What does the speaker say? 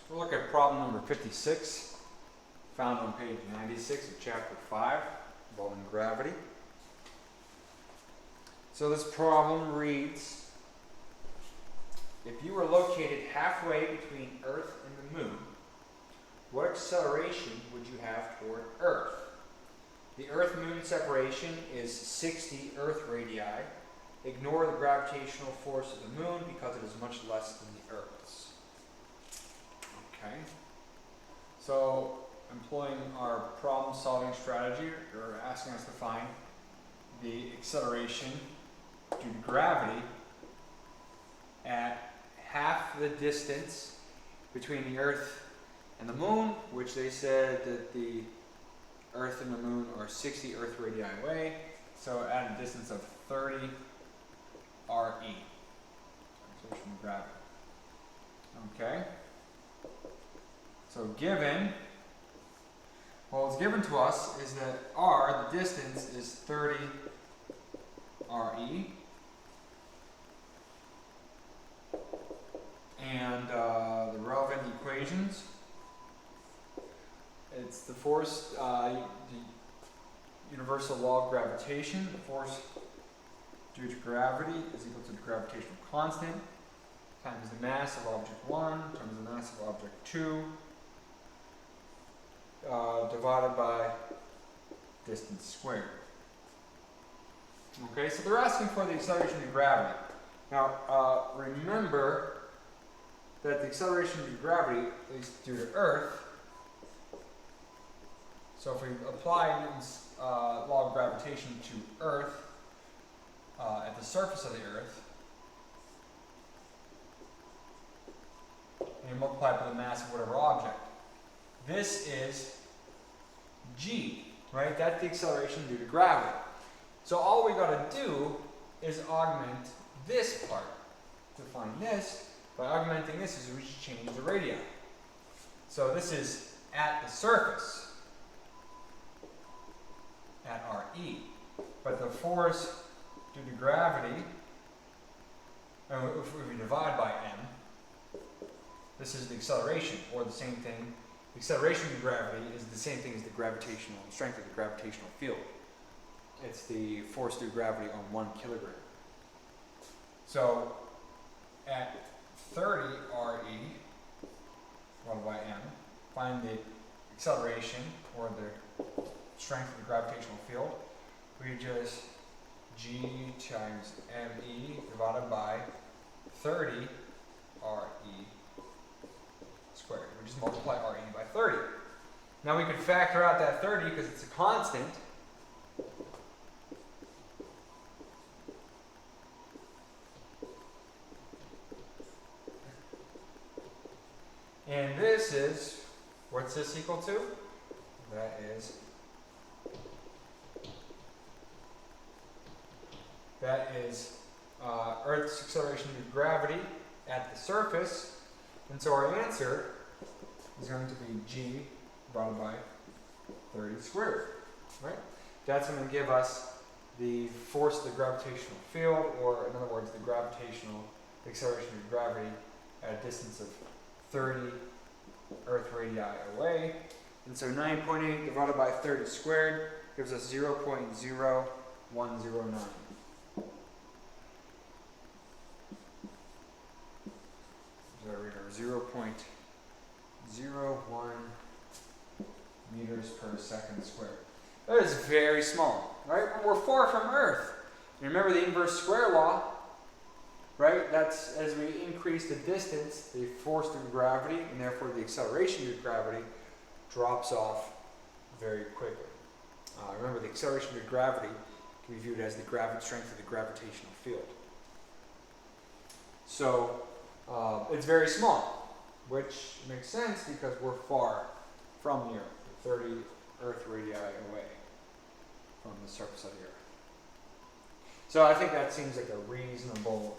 We'll look at problem number 56, found on page 96 of chapter 5, involving gravity. So this problem reads, if you were located halfway between Earth and the Moon, what acceleration would you have toward Earth? The Earth-Moon separation is 60 Earth radii. Ignore the gravitational force of the Moon because it is much less than the Earth's. Okay, so employing our problem-solving strategy, or asking us to find the acceleration due to gravity at half the distance between the Earth and the Moon, which they said that the Earth and the Moon are 60 Earth radii away, so at a distance of 30 RE, acceleration of gravity. Okay. So given, well, what's given to us is that r, the distance, is 30 RE. And the relevant equations, it's the force, the universal law of gravitation. The force due to gravity is equal to the gravitational constant times the mass of object 1 times the mass of object 2 divided by distance squared. Okay, so they're asking for the acceleration due to gravity. Now, remember that the acceleration due to gravity is due to Earth. So if we apply Newton's law of gravitation to Earth at the surface of the Earth, and you multiply it by the mass of whatever object, this is g, right? That's the acceleration due to gravity. So all we got to do is augment this part to find this. By augmenting this, is we just change the radii. So this is at the surface, at RE. But the force due to gravity, if we divide by m, this is the acceleration, or the same thing. The acceleration due to gravity is the same thing as the gravitational strength of the gravitational field. It's the force due to gravity on 1 kilogram. So at 30 RE divided by m, find the acceleration, or the strength of the gravitational field. We just g times me divided by 30 RE squared. We just multiply RE by 30. Now we could factor out that 30 because it's a constant. And this is, what's this equal to? That is Earth's acceleration due to gravity at the surface. And so our answer is going to be g divided by 30 squared, right? That's going to give us the force of the gravitational field, or in other words, the gravitational acceleration due to gravity at a distance of 30 Earth radii away. And so 9.8 divided by 30 squared gives us 0.0109. So our reader, 0.01 meters per second squared. That is very small, right? We're far from Earth. And remember the inverse square law, right? That's as we increase the distance, the force due to gravity, and therefore the acceleration due to gravity, drops off very quickly. Remember, the acceleration due to gravity can be viewed as the strength of the gravitational field. So it's very small, which makes sense because we're far from the Earth, 30 Earth radii away from the surface of the Earth. So I think that seems like a reasonable